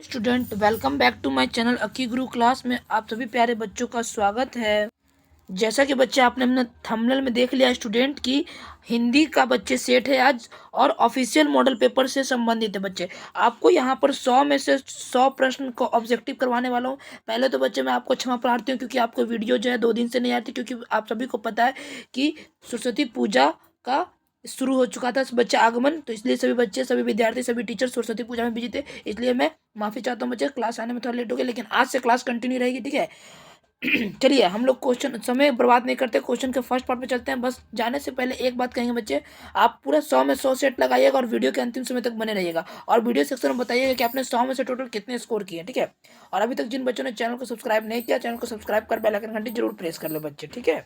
Student welcome back to my channel Aki Guru class में आप सभी प्यारे बच्चों का स्वागत है। जैसा कि बच्चे आपने अपने थंबनेल में देख लिया स्टूडेंट की हिंदी का बच्चे सेट है आज और ऑफिशियल मॉडल पेपर से संबंधित है बच्चे। आपको यहाँ पर 100 में से 100 प्रश्न को ऑब्जेक्टिव करवाने वाला हूँ। पहले तो बच्चे मैं आपको क्षमा प्रार्थी हूँ क्योंकि आपको वीडियो जो है 2 दिन से नहीं आती, क्योंकि आप सभी को पता है कि सरस्वती पूजा का शुरू हो चुका था बच्चे आगमन, तो इसलिए सभी बच्चे, सभी विद्यार्थी, सभी टीचर सरस्वती पूजा में बिजी थे। इसलिए मैं माफ़ी चाहता हूँ बच्चे, क्लास आने में थोड़ा लेट हो गया, लेकिन आज से क्लास कंटिन्यू रहेगी, ठीक है। चलिए हम लोग क्वेश्चन समय बर्बाद नहीं करते, क्वेश्चन के फर्स्ट पार्ट पे चलते हैं। बस जाने से पहले एक बात कहेंगे बच्चे, आप पूरा 100 में 100 सेट लगाइएगा और वीडियो के अंतिम समय तक बने रहिएगा और वीडियो सेक्शन में बताइएगा कि आपने 100 में से टोटल कितने स्कोर किए, ठीक है। और अभी तक जिन बच्चों ने चैनल को सब्सक्राइब नहीं किया, चैनल को सब्सक्राइब कर बेल आइकन घंटी जरूर प्रेस कर ले बच्चे, ठीक है।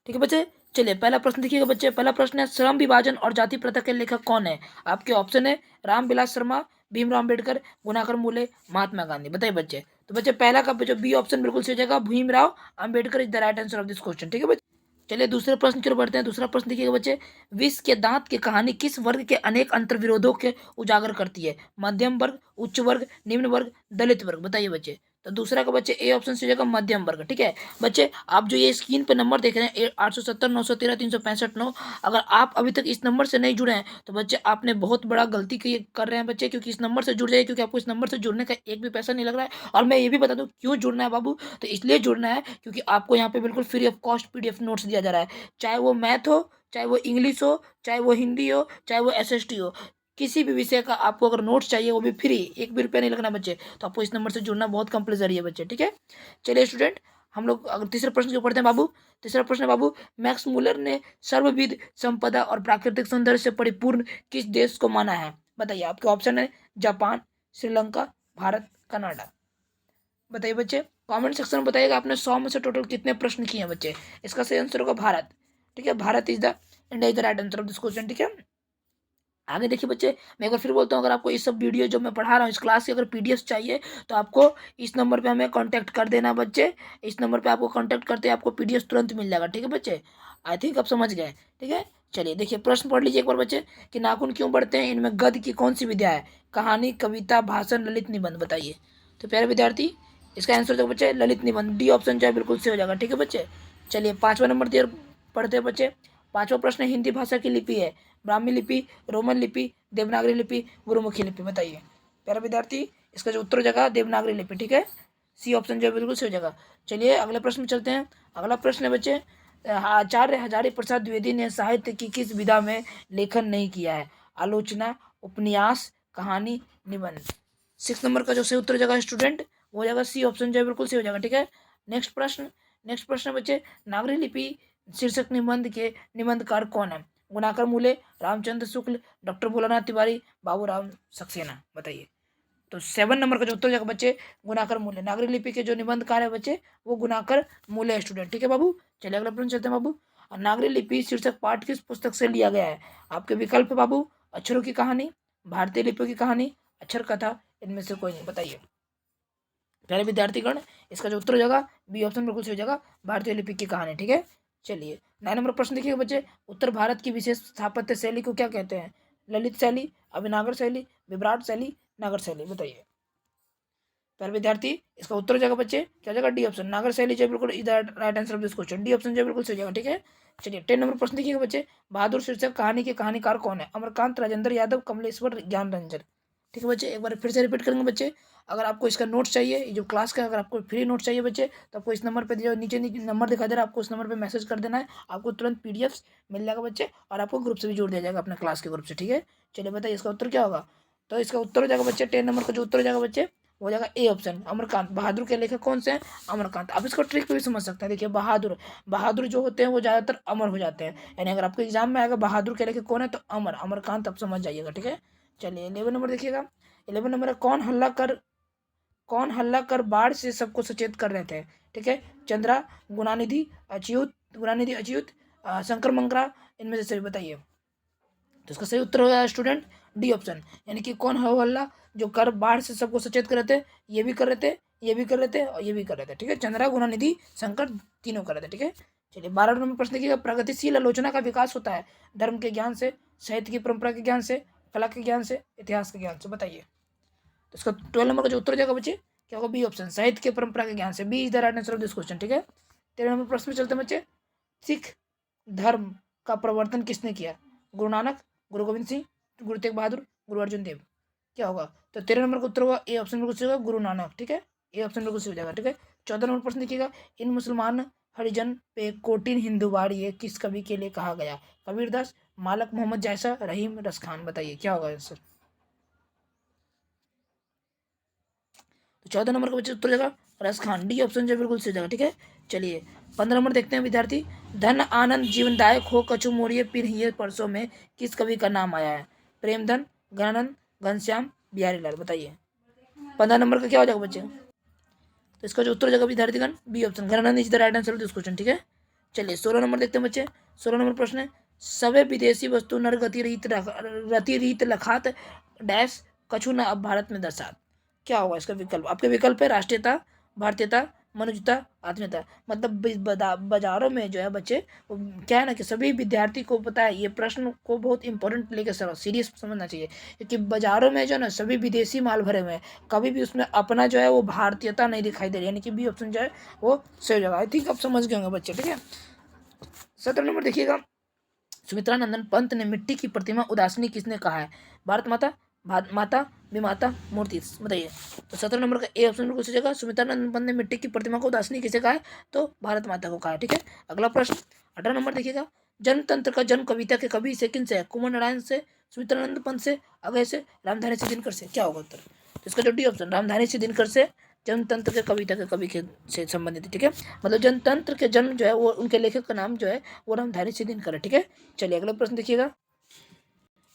ठीक है बच्चे, चलिए पहला प्रश्न देखिएगा बच्चे। पहला प्रश्न है, श्रम विभाजन और जाति प्रथा के लेखक कौन है? आपके ऑप्शन है रामविलास शर्मा, भीमराव अम्बेडकर, गुणाकर मूले, महात्मा गांधी। बताइए बच्चे। तो बच्चे पहला का जो बी ऑप्शन बिल्कुल सही जगह, Bhimrao Ambedkar is the right answer of this question, ठीक है बच्चे। चलिए दूसरे प्रश्न की ओर बढ़ते हैं। दूसरा प्रश्न देखिएगा बच्चे, विष के दांत की कहानी किस वर्ग के अनेक अंतर्विरोधों के उजागर करती है? मध्यम वर्ग, उच्च वर्ग, निम्न वर्ग, दलित वर्ग। बताइए बच्चे। तो दूसरा का बच्चे ए ऑप्शन से जगह मध्यम वर्ग, ठीक है बच्चे। आप जो ये स्क्रीन पे नंबर देख रहे हैं 870 913 365 9, अगर आप अभी तक इस नंबर से नहीं जुड़े हैं तो बच्चे आपने बहुत बड़ा गलती कर रहे हैं बच्चे, क्योंकि इस नंबर से जुड़ जाइए, क्योंकि आपको इस नंबर से जुड़ने का एक भी पैसा नहीं लग रहा है। और मैं ये भी बता दूं क्यों जुड़ना है बाबू, तो इसलिए जुड़ना है क्योंकि आपको यहाँ पे बिल्कुल free of cost PDF notes दिया जा रहा है, चाहे वो मैथ हो, चाहे वो इंग्लिश हो, चाहे वो हिंदी हो, चाहे वो SST हो। किसी भी विषय का आपको अगर नोट्स चाहिए वो भी फ्री, एक भी रुपया नहीं लगना बच्चे। तो आपको इस नंबर से जुड़ना बहुत कंपलसरी है बच्चे, ठीक है। चलिए स्टूडेंट, हम लोग अगर तीसरे प्रश्न के ऊपर पढ़ते हैं बाबू। तीसरा प्रश्न है बाबू, मैक्स मूलर ने सर्वविध संपदा और प्राकृतिक सौंदर्य से परिपूर्ण किस देश को माना है? बताइए। आपके ऑप्शन है जापान, श्रीलंका, भारत, कनाडा। बताइए बच्चे, कमेंट सेक्शन में बताइएगा आपने 100 में से टोटल कितने प्रश्न किए हैं बच्चे। इसका सही आंसर होगा भारत, ठीक है। Bharat is the India is the right answer of this question, ठीक है। आगे देखिए बच्चे, मैं एक बार फिर बोलता हूँ, अगर आपको इस सब वीडियो जो मैं पढ़ा रहा हूँ इस क्लास की अगर PDF चाहिए तो आपको इस नंबर पे हमें कांटेक्ट कर देना बच्चे। इस नंबर पे आपको कांटेक्ट करते हैं, आपको PDF तुरंत मिल जाएगा, ठीक है बच्चे। आई थिंक आप समझ गए, ठीक है। चलिए देखिए प्रश्न पढ़ लीजिए एक बार बच्चे, कि नाखून क्यों बढ़ते हैं, इनमें गद्य की कौन सी विधा है? कहानी, कविता, भाषण, ललित निबंध। बताइए। तो प्यारे विद्यार्थी, इसका आंसर जो बच्चे ललित निबंध, डी ऑप्शन जो है बिल्कुल सही हो जाएगा, ठीक है बच्चे। चलिए 5वां नंबर दिया पढ़ते हैं बच्चे। 5वां प्रश्न हिंदी भाषा की लिपि है ब्राह्मी लिपि, रोमन लिपि, देवनागरी लिपि, गुरुमुखी लिपि। बताइए प्यारा विद्यार्थी, इसका जो उत्तर हो जाएगा देवनागरी लिपि, ठीक है। सी ऑप्शन जो है बिल्कुल सही हो जाएगा। चलिए अगले प्रश्न में चलते हैं। अगला प्रश्न है बच्चे, आचार्य हजारी प्रसाद द्विवेदी ने साहित्य की किस विधा में लेखन नहीं किया है? आलोचना, उपन्यास, कहानी, निबंध। 6 नंबर का जो सही उत्तर हो जाएगा स्टूडेंट, वो हो जाएगा सी ऑप्शन जो है बिल्कुल सही हो जाएगा, ठीक है। नेक्स्ट प्रश्न बच्चे, नागरी लिपि शीर्षक निबंध के निबंधकार कौन है? गुणाकर मूले, रामचंद्र शुक्ल, डॉक्टर भोलानाथ तिवारी, बाबूराम सक्सेना। बताइए। तो 7 नंबर का जो उत्तर हो जाएगा बच्चे गुणाकर मूल्य। नागरी लिपि के जो निबंधकार है बच्चे वो गुणाकर मूल्य स्टूडेंट, ठीक है बाबू। चलिए अगला प्रश्न चलते हैं बाबू। और नागरी लिपि शीर्षक पाठ किस पुस्तक से लिया गया है? आपके विकल्प है बाबू, अक्षरों की कहानी, भारतीय लिपियों की कहानी, अक्षर कथा, इनमें से कोई नहीं। बताइए प्यारे विद्यार्थीगण, इसका जो उत्तर हो जाएगा बी ऑप्शन बिल्कुल सही हो जाएगा, भारतीय लिपि की कहानी, ठीक है। चलिए 9 नंबर प्रश्न देखिए बच्चे, उत्तर भारत की विशेष स्थापत्य शैली को क्या कहते हैं? ललित शैली, अभिनागर शैली, विभ्राट शैली, नागर शैली। बताइए प्यारे विद्यार्थी, इसका उत्तर हो जाएगा बच्चे क्या हो जाएगा, डी ऑप्शन, नागर शैली जो बिल्कुल right answer of this question, D option जो बिल्कुल सही हो जाएगा, ठीक है। चलिए 10 नंबर प्रश्न देखिएगा बच्चे, बहादुर शीर्षक कहानी के कहानीकार कौन है? अमरकांत, राजेंद्र यादव, कमलेश्वर, ज्ञान रंजन। ठीक है बच्चे, एक बार फिर से रिपीट करेंगे बच्चे। अगर आपको इसका नोट्स चाहिए, ये जो क्लास का अगर आपको फ्री नोट्स चाहिए बच्चे, तो आपको इस नंबर पे जो नीचे नंबर दिखा दे रहा है, आपको उस नंबर पे मैसेज कर देना है, आपको तुरंत PDFs मिल जाएगा बच्चे, और आपको ग्रुप से भी जोड़ दिया जाएगा अपने क्लास के ग्रुप से, ठीक है। चलिए बताइए इसका उत्तर क्या होगा। तो इसका उत्तर हो जाएगा बच्चे 10 नंबर का जो उत्तर हो जाएगा बच्चे वो हो जाएगा ए ऑप्शन, अमरकांत। बहादुर के लेखक कौन से हैं? अमरकांत। आप इसको ट्रिक पे भी समझ सकते हैं। देखिए बहादुर बहादुर जो होते हैं वो ज़्यादातर अमर हो जाते हैं, यानी अगर आपको एग्जाम में आएगा बहादुर के लेखक कौन है तो अमरकांत, आप समझ जाइएगा, ठीक है। चलिए 11 नंबर देखिएगा। 11 नंबर है, कौन हल्ला कर बाढ़ से सबको सचेत कर रहे थे? ठीक है, चंद्रा, गुणानिधि अच्युत, शंकर मंगरा, इनमें से सही बताइए। तो इसका सही उत्तर हो गया स्टूडेंट डी ऑप्शन, यानी कि कौन हो हल्ला जो कर बाढ़ से सबको सचेत कर रहे थे, ये भी कर रहे थे, ये भी कर रहे थे और ये भी कर रहे थे, ठीक है। चंद्रा, गुणानिधि, शंकर तीनों कर रहे थे, ठीक है। चलिए 12 नंबर प्रश्न देखिएगा, प्रगतिशील आलोचना का विकास होता है धर्म के ज्ञान से, साहित्य की परंपरा के ज्ञान से, कला के ज्ञान से, इतिहास के ज्ञान से। बताइए। तो इसका 12 नंबर का जो उत्तर हो जाएगा बच्चे क्या होगा, बी ऑप्शन, साहित्य के परंपरा के ज्ञान से, B is the right answer of this question. ठीक है, 13 नंबर प्रश्न में चलते हैं बच्चे, सिख धर्म का प्रवर्तन किसने किया, गुरु नानक, गुरु गोविंद सिंह, गुरु तेग बहादुर, गुरु अर्जुन देव, क्या होगा। तो 13 नंबर का उत्तर होगा ए ऑप्शन बिल्कुल सही होगा, गुरु नानक। ठीक है, ए ऑप्शन बिल्कुल सही हो जाएगा। ठीक है, 14 नंबर प्रश्न देखिएगा, इन मुसलमान हरिजन पे कोटिन हिंदुवाड़ी ये किस कवि के लिए कहा गया, कबीरदास, मालक मोहम्मद जायसा, रहीम रसखान, बताइए क्या होगा आंसर। तो 14 नंबर का बच्चे उत्तर हो जाएगा रसखान, डी ऑप्शन जो बिल्कुल सही हो जाएगा। ठीक है, चलिए 15 नंबर देखते हैं विद्यार्थी, धन आनंद जीवनदायक हो कछु मोरिये पिरहिए परसों में किस कवि का नाम आया है, प्रेमधन, गणानंद, घनश्याम, बिहारी लाल, बताइए 15 नंबर का क्या हो जाएगा बच्चे। तो इसका जो उत्तर हो जाएगा विद्यार्थीगण B option, Ganananda is the right answer of this question. ठीक है, चलिए 16 नंबर देखते हैं बच्चे, 16 नंबर प्रश्न है, सवे विदेशी वस्तु नर रति रीत लखात डैश कछु न अब भारत में दर्शात, क्या होगा इसका विकल्प। आपके विकल्प है राष्ट्रीयता, भारतीयता, मनुजता, आत्मीयता। मतलब बाजारों में जो है बच्चे, क्या है ना कि सभी विद्यार्थी को पता है, ये प्रश्न को बहुत इंपॉर्टेंट लेकर सीरियस समझना चाहिए, क्योंकि बाजारों में जो है ना सभी विदेशी माल भरे हुए हैं, कभी भी उसमें अपना जो है वो भारतीयता नहीं दिखाई दे रही, यानी कि बी ऑप्शन जो है वो सही जगह। आई थिंक आप समझ गए होंगे बच्चे। ठीक है, 17 नंबर देखिएगा, सुमित्रा नंदन पंत ने मिट्टी की प्रतिमा उदासनी किसने कहा है, भारत माता, माता, विमाता, मूर्ति, बताइए। तो 17 नंबर का ए ऑप्शन बिल्कुल सही जगह, सुमित्रा नंदन पंत ने मिट्टी की प्रतिमा को उदासनी किसे कहा है, तो भारत माता को कहा है। ठीक है, अगला प्रश्न 18 नंबर देखिएगा, जनतंत्र का जन्म कविता के कवि से किन से है, कुमार नारायण से, सुमित्रा नंदन पंत से, अभय से, रामधारी से, दिनकर से, क्या होगा उत्तर। तो इसका जो डी ऑप्शन, रामधारी से, दिनकर से जनतंत्र के कविता के कवि के से संबंधित है। ठीक है, मतलब जनतंत्र के जन्म जो है वो उनके लेखक का नाम जो है वो रामधारी से दिनकर है। ठीक है, चलिए अगला प्रश्न देखिएगा,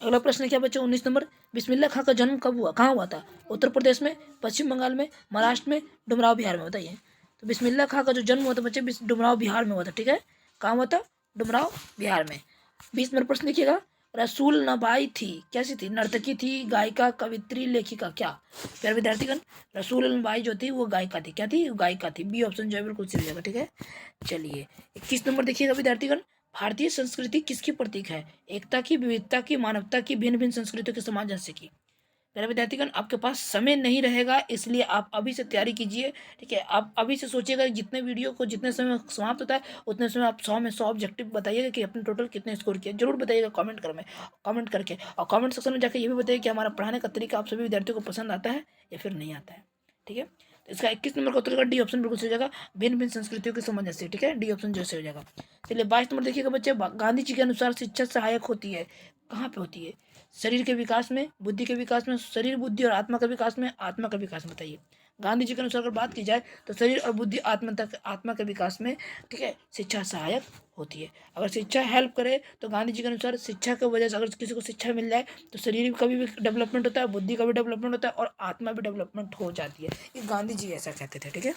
अगला प्रश्न क्या बच्चे 19 नंबर, बिस्मिल्लाह खां का जन्म कब हुआ, कहाँ हुआ था, उत्तर प्रदेश में, पश्चिम बंगाल में, महाराष्ट्र में, डुमराव बिहार में, बताइए। तो बिस्मिल्लाह खां का जो जन्म हुआ था बच्चे डुमराव बिहार में हुआ था। ठीक है, कहाँ हुआ था, डुमराव बिहार में। 20 नंबर प्रश्न देखिएगा, रसूल नबाई थी कैसी थी, नर्तकी थी, गायिका, कवित्री, लेखिका, क्या। प्यारे विद्यार्थीगण, रसूल नबाई जो थी वो गायिका थी, क्या थी, गायिका थी, बी ऑप्शन जो है बिल्कुल सही हो जाएगा। ठीक है, चलिए 21 नंबर देखिएगा विद्यार्थीगण, भारतीय संस्कृति किसकी प्रतीक है, एकता की, विविधता की, मानवता की, भिन्न भिन्न संस्कृतियों के सामंजस्य की। मेरे विद्यार्थीगण आपके पास समय नहीं रहेगा, इसलिए आप अभी से तैयारी कीजिए। ठीक है, आप अभी से सोचिएगा जितने वीडियो को जितने समय समाप्त होता है उतने समय आप 100 में 100 ऑब्जेक्टिव बताइएगा कि अपने टोटल कितने स्कोर किए, जरूर बताइएगा कमेंट कर में, कमेंट करके, और कमेंट सेक्शन में जाकर ये भी बताइए कि हमारा पढ़ाने का तरीका आप सभी विद्यार्थियों को पसंद आता है या फिर नहीं आता है। ठीक है, तो इसका 21 नंबर का उत्तर होगा डी ऑप्शन बिल्कुल सही हो जाएगा, भिन्न भिन्न संस्कृतियों के सामंजस्य। ठीक है, डी ऑप्शन जो सही हो जाएगा। चलिए 22 नंबर देखिएगा बच्चे, गांधी जी के अनुसार शिक्षा सहायक होती है, कहाँ पे होती है, शरीर के विकास में, बुद्धि के विकास में, शरीर, बुद्धि और आत्मा के विकास में, आत्मा का विकास में, बताइए। गांधी जी के अनुसार अगर बात की जाए तो शरीर और बुद्धि, आत्मा के विकास में, ठीक है, शिक्षा सहायक होती है। अगर शिक्षा हेल्प करे तो गांधी जी के अनुसार शिक्षा की वजह से अगर किसी को शिक्षा मिल जाए तो शरीर का भी डेवलपमेंट होता है, बुद्धि का भी डेवलपमेंट होता है और आत्मा भी डेवलपमेंट हो जाती है, ये गांधी जी ऐसा कहते थे। ठीक है,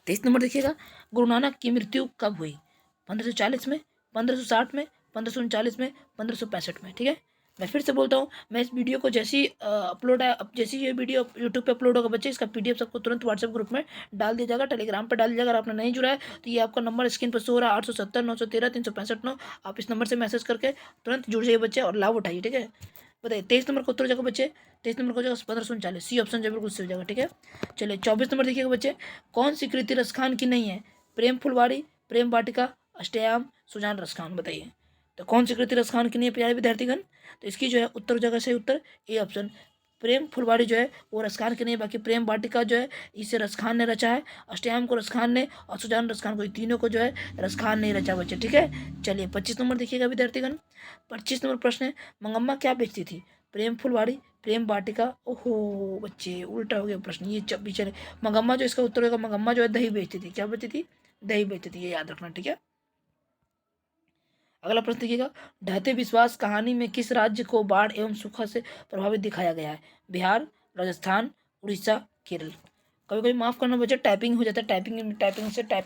23 नंबर देखिएगा, गुरु नानक की मृत्यु कब हुई, 1540 में, 1560 में, 1539 में, 1565 में। ठीक है, मैं फिर से बोलता हूँ, मैं इस वीडियो को जैसी अपलोड है, जैसी ये वीडियो यूट्यूब पे अपलोड होगा बच्चे, इसका पीडीएफ सबको तुरंत व्हाट्सएप ग्रुप में डाल दिया जाएगा, टेलीग्राम पे डाल दिया जाएगा। अगर आपने नहीं जुड़ा है तो ये आपका नंबर स्क्रीन पर शो हो रहा है 870 913 365 9, आप इस नंबर से मैसेज करके तुरंत जुड़ जाइए बच्चे और लाभ उठाइए। ठीक है, बताइए 23 नंबर का उत्तर हो जाएगा बच्चे, 23 नंबर का हो जाएगा 1539, सी ऑप्शन जो बिल्कुल सही हो जाएगा। ठीक है, चलिए 24 नंबर देखिएगा बच्चे, कौन सी कृति रसखान की नहीं है, प्रेम फुलवाड़ी, प्रेम वाटिका, अष्टयाम, सुजान रसखान, बताइए। तो कौन सी कृति रसखान की नहीं है प्यारे विद्यार्थीगण, तो इसकी जो है उत्तर हो जाएगा सही उत्तर ए ऑप्शन, प्रेम फुलवाड़ी जो है वो रसखान की नहीं है, बाकी प्रेम वाटिका जो है इसे रसखान ने रचा है, अष्टयाम को रसखान ने और सुजान रसखान को, ये तीनों को जो है रसखान नहीं रचा बच्चे। ठीक है, चलिए 25 नंबर देखिएगा विद्यार्थीगण, 25 नंबर प्रश्न है, मंगम्मा क्या बेचती थी, प्रेम फुलवाड़ी, प्रेम वाटिका, ओहो बच्चे उल्टा हो गया प्रश्न, ये चले मंगम्मा जो इसका उत्तर होगा, मंगम्मा जो है दही बेचती थी, क्या बेचती थी, दही बेचती थी, ये याद रखना। ठीक है, अगला प्रश्न देखिएगा, ढहते विश्वास कहानी में किस राज्य को बाढ़ एवं सूखा से प्रभावित दिखाया गया है, बिहार, राजस्थान, उड़ीसा, केरल। कभी कभी माफ करना बच्चे टाइपिंग हो जाता है, टाइपिंग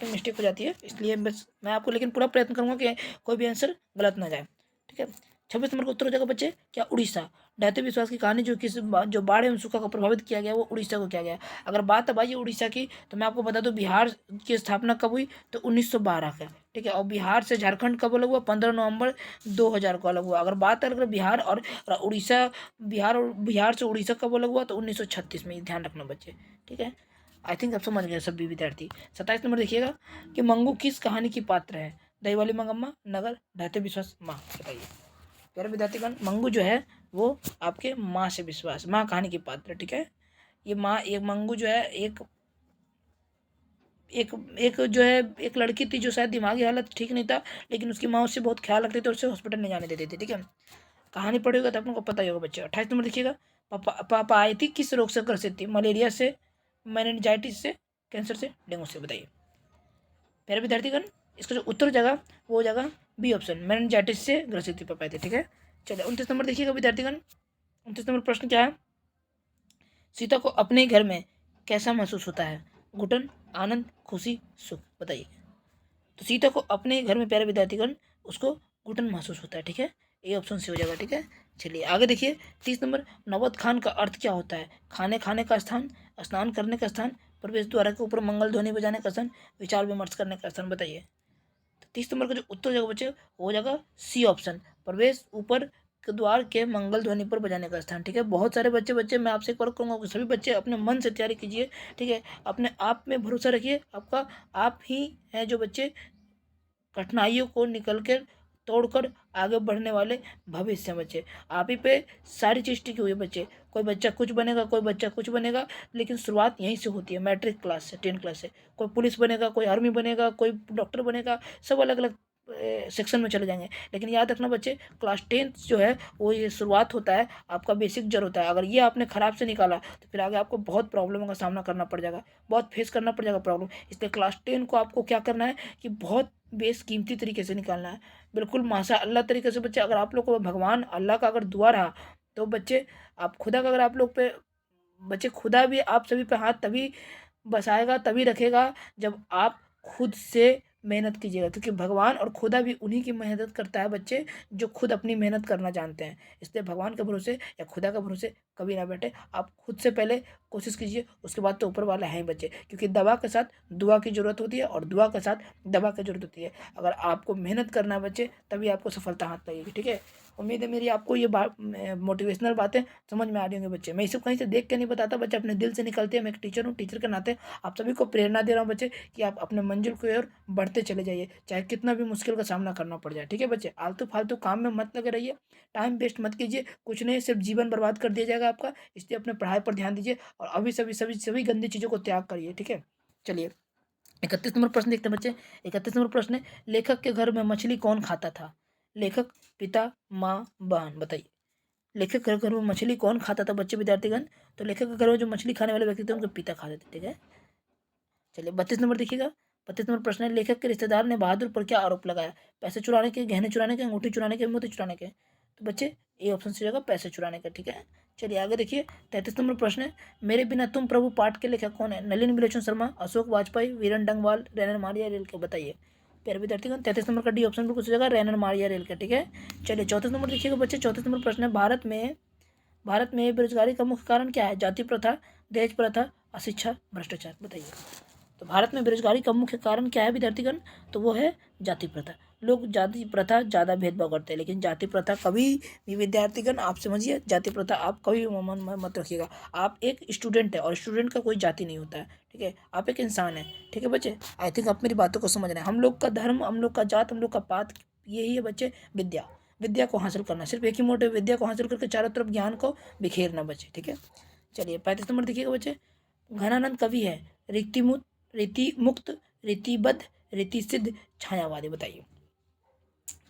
मिस्टेक हो जाती है, इसलिए बस मैं आपको लेकिन पूरा प्रयत्न करूंगा कि कोई भी आंसर गलत ना जाए। ठीक है, 26 नंबर का उत्तर हो जाएगा बच्चे क्या, उड़ीसा, ढहते विश्वास की कहानी जो बाढ़ एवं सूखा को प्रभावित किया गया वो उड़ीसा को किया गया। अगर बात अब आई उड़ीसा की, तो मैं आपको बता दूं बिहार की स्थापना कब हुई, तो 1912 का, ठीक है। और बिहार से झारखंड कब अलग हुआ, 15 नवंबर 2000 को अलग हुआ। अगर बात अगर बिहार और उड़ीसा, बिहार से उड़ीसा कब अलग हुआ, तो 1936 में, ध्यान रखना बच्चे, ठीक है। आई थिंक आप समझ गए सभी विद्यार्थी। 27 नंबर देखिएगा कि मंगू किस कहानी की पात्र है, दही वाली मंगम्मा, नगर, ढहते विश्वास, माँ, बताइए प्यारे विद्यार्थीगण। मंगू जो है वो आपके माँ से विश्वास, माँ कहानी की पात्र, ठीक है। ये माँ, एक मंगू जो है एक एक एक जो है एक लड़की थी जो शायद दिमागी हालत ठीक नहीं था, लेकिन उसकी माँ उससे बहुत ख्याल रखती थी और उसे हॉस्पिटल नहीं जाने देती थी, ठीक है। कहानी पढ़ी होगा तो आप लोगों को पता ही होगा बच्चे। 28 नंबर देखिएगा, पापा आई थी किस रोग से ग्रसित थी, मलेरिया से, मेनिनजाइटिस से, कैंसर से, डेंगू से, बताइए प्यारे विद्यार्थीगण। इसका जो उत्तर जगह वो हो जाएगा बी ऑप्शन, मेनिनजाइटिस से ग्रसित थी पापा थे, ठीक है। चलिए 29 नंबर देखिएगा विद्यार्थीगण। 29 नंबर प्रश्न क्या है, सीता को अपने घर में कैसा महसूस होता है, घुटन, आनंद, खुशी, सुख, बताइए। तो सीता को अपने घर में, प्यारे विद्यार्थीगण, उसको घुटन महसूस होता है, ठीक है। ए ऑप्शन से हो जाएगा, ठीक है। चलिए आगे देखिए 30 नंबर, नवद खान का अर्थ क्या होता है, खाने खाने का स्थान, स्नान करने का स्थान, प्रवेश द्वार के ऊपर मंगल ध्वनि बजाने का स्थान, विचार विमर्श करने का स्थान, बताइए। तो 30 नंबर का जो उत्तर जाएगा बच्चे वो हो जाएगा सी ऑप्शन, प्रवेश ऊपर के द्वार के मंगल ध्वनि पर बजाने का स्थान, ठीक है। बहुत सारे बच्चे बच्चे मैं आपसे एक बार कहूँगा कि सभी बच्चे अपने मन से तैयारी कीजिए, ठीक है। अपने आप में भरोसा रखिए, आपका आप ही हैं जो बच्चे कठिनाइयों को निकल कर तोड़कर आगे बढ़ने वाले भविष्य बच्चे। आप ही पे सारी चीज़ टिकी हुई है बच्चे। कोई बच्चा कुछ बनेगा, कोई बच्चा कुछ बनेगा, लेकिन शुरुआत यहीं से होती है, मैट्रिक क्लास से, 10 क्लास से। कोई पुलिस बनेगा, कोई आर्मी बनेगा, कोई डॉक्टर बनेगा, सब अलग अलग सेक्शन में चले जाएंगे। लेकिन याद रखना बच्चे, क्लास 10 जो है वो ये शुरुआत होता है, आपका बेसिक जड़ होता है। अगर ये आपने खराब से निकाला तो फिर आगे आपको बहुत प्रॉब्लमों का सामना करना पड़ जाएगा, बहुत फेस करना पड़ जाएगा प्रॉब्लम। इसलिए क्लास 10 को आपको क्या करना है कि बहुत बेसकीमती तरीके से निकालना है, बिल्कुल माशा अल्लाह तरीके से बच्चे। अगर आप लोग को भगवान अल्लाह का अगर दुआ रहा तो बच्चे, आप खुदा का अगर आप लोग पे, बच्चे खुदा भी आप सभी पे हाथ तभी बसाएगा, तभी रखेगा जब आप खुद से मेहनत कीजिएगा, क्योंकि भगवान और खुदा भी उन्हीं की मेहनत करता है बच्चे, जो खुद अपनी मेहनत करना जानते हैं। इसलिए भगवान के भरोसे या खुदा के भरोसे कभी ना बैठे, आप खुद से पहले कोशिश कीजिए, उसके बाद तो ऊपर वाला है ही बच्चे। क्योंकि दवा के साथ दुआ की जरूरत होती है और दुआ के साथ दवा की जरूरत होती है। अगर आपको मेहनत करना है बच्चे, तभी आपको सफलता हाथ लगेगी, ठीक है। उम्मीद है मेरी आपको ये बात, मोटिवेशनल बातें समझ में आ रही होंगी बच्चे। मैं ये सब कहीं से देख के नहीं बताता बच्चे, अपने दिल से निकलते हैं। मैं एक टीचर हूँ, टीचर के नाते आप सभी को प्रेरणा दे रहा हूँ बच्चे कि आप अपने मंजिल की ओर बढ़ते चले जाइए, चाहे कितना भी मुश्किल का सामना करना पड़ जाए, ठीक है बच्चे। आलतू फालतू काम में मत लगे रहिए, टाइम वेस्ट मत कीजिए, कुछ नहीं सिर्फ जीवन बर्बाद कर दिया जाएगा आपका। इसलिए अपने पढ़ाई पर ध्यान दीजिए और अभी सभी सभी सभी गंदी चीज़ों को त्याग करिए, ठीक है। चलिए 31 नंबर प्रश्न देखते हैं बच्चे। 31 नंबर प्रश्न है, लेखक के घर में मछली कौन खाता था, लेखक, पिता, माँ, बहन, बताइए। लेखक के घर में मछली कौन खाता था बच्चे विद्यार्थीगण, तो लेखक के घर में जो मछली खाने वाले व्यक्ति थे उनके पिता खाते थे, ठीक है। चलिए 32 नंबर देखिएगा। 32 नंबर प्रश्न है, लेखक के रिश्तेदार ने बहादुर पर क्या आरोप लगाया, पैसे चुराने के, गहने चुराने के, अंगूठी चुराने के, मोती चुराने के। तो बच्चे ए ऑप्शन से जगह पैसे चुराने का, ठीक है। चलिए आगे देखिए 33 नंबर प्रश्न है, मेरे बिना तुम प्रभु पाठ के लेखक कौन है, नलिनी विलोचन शर्मा, अशोक वाजपेयी, वीरन डंगवाल, रैनन मारिया रेल के, बताइए प्यारे विद्यार्थीगण। 33 नंबर का डी ऑप्शन बिल्कुल सही जगह, रैनन मारिया रेल का, ठीक है। चलिए 34 नंबर देखिएगा बच्चे। 34 नंबर प्रश्न है, भारत में बेरोजगारी का मुख्य कारण क्या है, जाति प्रथा, दहेज प्रथा, अशिक्षा, भ्रष्टाचार, बताइए। तो भारत में बेरोजगारी का मुख्य कारण क्या है विद्यार्थीगण, तो वो है जाति प्रथा। लोग जाति प्रथा ज़्यादा भेदभाव करते हैं, लेकिन जाति प्रथा कभी भी विद्यार्थीगण, आप समझिए, जाति प्रथा आप कभी भी मन में मत रखिएगा। आप एक स्टूडेंट है और स्टूडेंट का कोई जाति नहीं होता है, ठीक है। आप एक इंसान है, ठीक है बच्चे। आई थिंक आप मेरी बातों को समझ रहे हैं। हम लोग का धर्म, हम लोग का जात, हम लोग का पात यही है बच्चे, विद्या। विद्या को हासिल करना, सिर्फ एक ही मोटिव, विद्या को हासिल करके चारों तरफ ज्ञान को बिखेरना बच्चे, ठीक है। चलिए 35 नंबर देखिएगा बच्चे। घनानंद कवि है, रीति मुक्त, रीतिबद्ध, रीति सिद्ध, छायावादी, बताइए।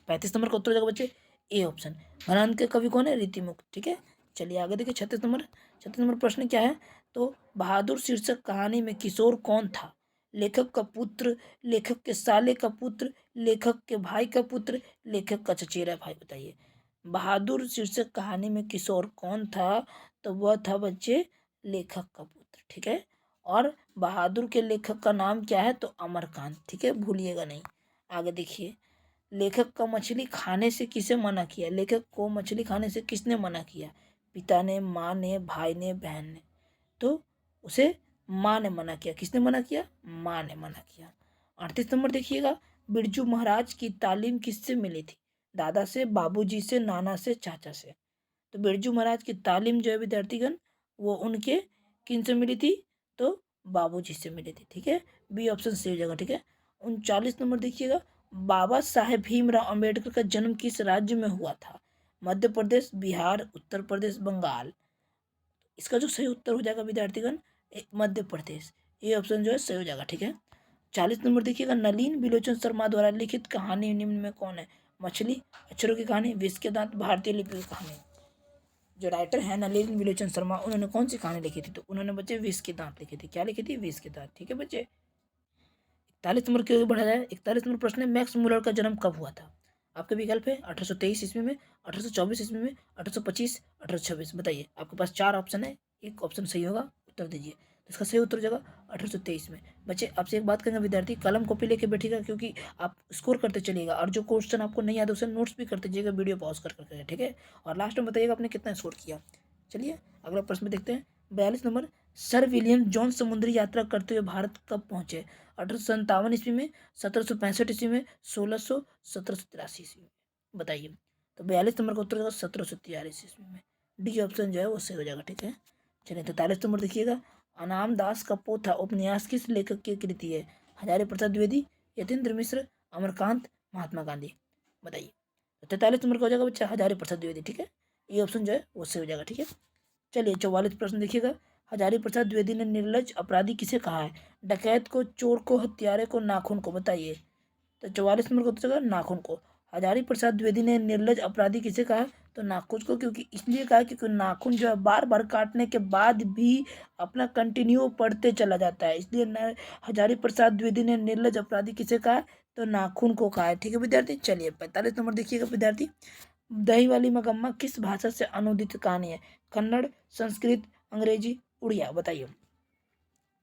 35 नंबर का उत्तर हो जाएगा बच्चे ए ऑप्शन, घनानंद के कवि कौन है, रीति मुक्त, ठीक है। चलिए आगे देखिए 36 नंबर प्रश्न क्या है, तो बहादुर शीर्षक कहानी में किशोर कौन था, लेखक का पुत्र, लेखक के साले का पुत्र, लेखक के भाई का पुत्र, लेखक का चचेरा भाई, बताइए। बहादुर शीर्षक कहानी में किशोर कौन था, तो वह था बच्चे लेखक का पुत्र, ठीक है। और बहादुर के लेखक का नाम क्या है, तो अमरकांत, ठीक है, भूलिएगा नहीं। आगे देखिए, लेखक का मछली खाने से किसे मना किया, लेखक को मछली खाने से किसने मना किया, पिता ने, माँ ने, भाई ने, बहन ने। तो उसे माँ ने मना किया। किसने मना किया? माँ ने मना किया। 38 नंबर देखिएगा, बिरजू महाराज की तालीम किससे मिली थी? दादा से, बाबूजी से, नाना से, चाचा से। तो बिरजू महाराज की तालीम जो है विद्यार्थीगण, वो उनके किन से मिली थी? तो बाबूजी से मिली थी। ठीक है, बी ऑप्शन सही हो जाएगा। ठीक है, 39 नंबर देखिएगा, बाबा साहेब भीमराव अंबेडकर का जन्म किस राज्य में हुआ था? मध्य प्रदेश, बिहार, उत्तर प्रदेश, बंगाल। इसका जो सही उत्तर हो जाएगा विद्यार्थीगण, मध्य प्रदेश। ये ऑप्शन जो है सही हो जाएगा। ठीक है, 40 नंबर देखिएगा, नलिन बिलोचन शर्मा द्वारा लिखित कहानी निम्न में कौन है? मछली, अक्षरों की कहानी, विष के दांत, भारतीय लिपि की कहानी। जो राइटर है नलिन बिलोचन शर्मा, उन्होंने कौन सी कहानी लिखी थी? तो उन्होंने बच्चे विष के दांत लिखी थी। क्या लिखी थी? विष के दांत। ठीक है बच्चे, 41 नंबर की ओर बढ़ा जाए। 41 नंबर प्रश्न है, मैक्स मुलर का जन्म कब हुआ था? आपके विकल्प है 1823 ईस्वी में, 1824 ईस्वी में, 1825, 1826। बताइए, आपके पास 4 ऑप्शन है, एक ऑप्शन सही होगा, उत्तर दीजिए। तो इसका सही उत्तर हो जाएगा 1823 में। बच्चे आपसे एक बात करेंगे विद्यार्थी, कलम कॉपी लेके बैठिएगा, क्योंकि आप स्कोर करते चलिएगा, और जो क्वेश्चन आपको नहीं याद है उसे नोट्स भी करते जाइएगा वीडियो पॉज कर करके। ठीक है, और लास्ट में बताइएगा आपने कितना स्कोर किया। चलिए अगला प्रश्न देखते हैं, 42 नंबर, सर विलियम जॉन समुद्री यात्रा करते हुए भारत कब पहुंचे? 1857 ईस्वी में, 1765 ईस्वी में, 1600, 1783 ईस्वी में। बताइए। तो 42 नंबर का उत्तर होगा 1743 ईस्वी में। डी ऑप्शन जो है वो सही हो जाएगा। ठीक है, चलिए 43 नंबर देखिएगा, अनाम दास का पोथा उपन्यास किस लेखक की कृति है? हजारी प्रसाद द्विवेदी, यतीन्द्र मिश्र, अमरकांत, महात्मा गांधी। बताइए। तो 43 नंबर का हो जाएगा बच्चा हजारी प्रसाद द्विवेदी। ठीक है, ये ऑप्शन जो है वो सही हो जाएगा। ठीक है, चलिए 44 प्रश्न देखिएगा, हजारी प्रसाद द्विवेदी ने निर्लज अपराधी किसे कहा है? डकैत को, चोर को, हत्यारे को, नाखून को। बताइए। तो 44 नंबर को उत्तर होगा नाखून को। हजारी प्रसाद द्विवेदी ने निर्लज अपराधी किसे कहा? तो नाखून को, क्योंकि इसलिए कहा क्योंकि नाखून जो है बार बार काटने के बाद भी अपना कंटिन्यू पढ़ते चला जाता है, इसलिए हजारी प्रसाद द्विवेदी ने निर्लज अपराधी किसे कहा? तो नाखून को कहा है। ठीक है विद्यार्थी, चलिए 45 नंबर देखिएगा विद्यार्थी, दही वाली मगम्मा किस भाषा से अनुदित कहानी है? कन्नड़, संस्कृत, अंग्रेजी, उड़िया। बताइए।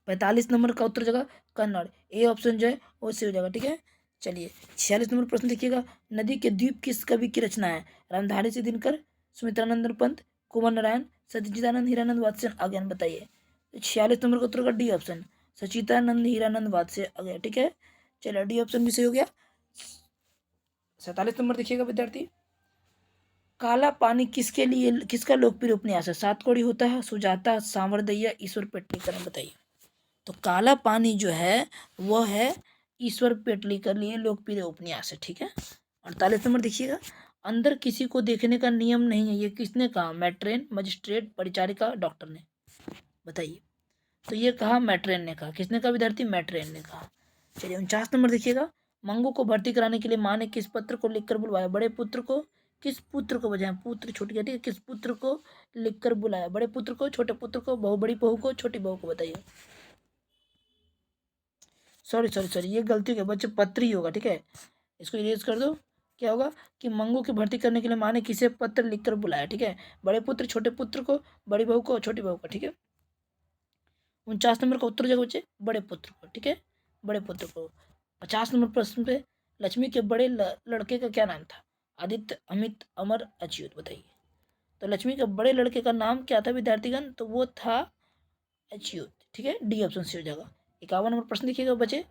45 नंबर का उत्तर जगह कन्नड़, ए ऑप्शन जो है वो सही हो जाएगा। ठीक है, चलिए 46 नंबर प्रश्न देखिएगा, नदी के द्वीप किस कवि की रचना है? रामधारी सिंह दिनकर, सुमित्रानंद पंत, कुंवर नारायण, सच्चिदानंद हीरानंद वात्स्य अज्ञान। बताइए। 46 नंबर का उत्तर का डी ऑप्शन, सच्चिदानंद हीरानंद वात्स्य अज्ञान। ठीक है, चलिए डी ऑप्शन भी सही हो गया। 47 नंबर देखिएगा विद्यार्थी, काला पानी किसके लिए, किसका लोकप्रिय उपन्यास है? सात कौड़ी होता है, सुजाता, सांवरदैया, ईश्वर पेटलीकर। बताइए। तो काला पानी जो है वह है ईश्वर पेटलीकर लिए लोकप्रिय उपन्यास है। ठीक है, 48 नंबर देखिएगा, अंदर किसी को देखने का नियम नहीं है, ये किसने कहा? मैट्रेन, मजिस्ट्रेट, परिचारिका, डॉक्टर ने। बताइए। तो ये कहा मैट्रेन ने कहा। किसने कहा विद्यार्थी? मैट्रेन ने कहा। चलिए 49 नंबर देखिएगा, मंगू को भर्ती कराने के लिए माँ ने किस पत्र को लिखकर बुलवाया? बड़े पुत्र को, किस पुत्र को बजाय पुत्र छूट गया। ठीक है, किस पुत्र को लिखकर बुलाया? बड़े पुत्र को, छोटे पुत्र को, बड़ी बहू को, छोटी बहू को। बताइए। सॉरी सॉरी सॉरी, ये गलती हो गया बच्चे, पत्र ही होगा। ठीक है, इसको इरेज कर दो। क्या होगा कि मंगू की भर्ती करने के लिए माँ ने किसे पत्र लिखकर बुलाया? ठीक है, बड़े पुत्र, छोटे पुत्र को, बड़ी बहू को, छोटी बहू को। ठीक है, 49 नंबर का उत्तर हो जाएगा बच्चे बड़े पुत्र को। ठीक है, बड़े पुत्र को। 50 नंबर प्रश्न पे, लक्ष्मी के बड़े लड़के का क्या नाम था? आदित्य, अमित, अमर, अच्युत। बताइए। तो लक्ष्मी के बड़े लड़के का नाम क्या था विद्यार्थीगण? तो वो था अच्युत। ठीक है, डी ऑप्शन से हो जाएगा। 51 नंबर प्रश्न देखिएगा बच्चे,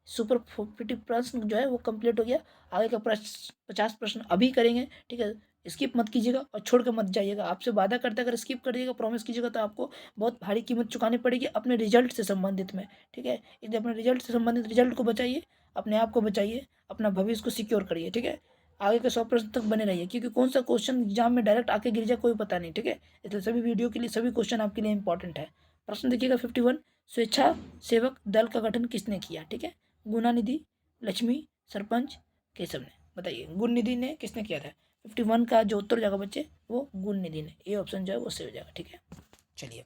सुपर 50 प्रश्न जो है वो कंप्लीट हो गया। आगे का प्रश्न 50 प्रश्न अभी करेंगे। ठीक है, स्किप मत कीजिएगा और छोड़ के मत जाइएगा। आपसे वादा करते अगर स्किप कर दिएगा, प्रॉमिस कीजिएगा, तो आपको बहुत भारी कीमत चुकानी पड़ेगी अपने रिजल्ट से संबंधित में। ठीक है, इसलिए अपने रिजल्ट से संबंधित रिजल्ट को बचाइए, अपने आप को बचाइए, अपना भविष्य को सिक्योर करिए। ठीक है, आगे के 100 प्रश्न तक बने रहिए, क्योंकि कौन सा क्वेश्चन एग्जाम में डायरेक्ट आके गिर जाए कोई पता नहीं। ठीक है, इसलिए सभी वीडियो के लिए सभी क्वेश्चन आपके लिए इंपॉर्टेंट है। प्रश्न देखिएगा 51, स्वेच्छा सेवक दल का गठन किसने किया? ठीक है, गुणानिधि, लक्ष्मी, सरपंच, केशव ने। बताइए, गुण निधि ने किसने किया था? 51 का जो उत्तर जाएगा बच्चे वो गुण निधि ने, ये ऑप्शन जो है वो सही हो जाएगा। ठीक है, चलिए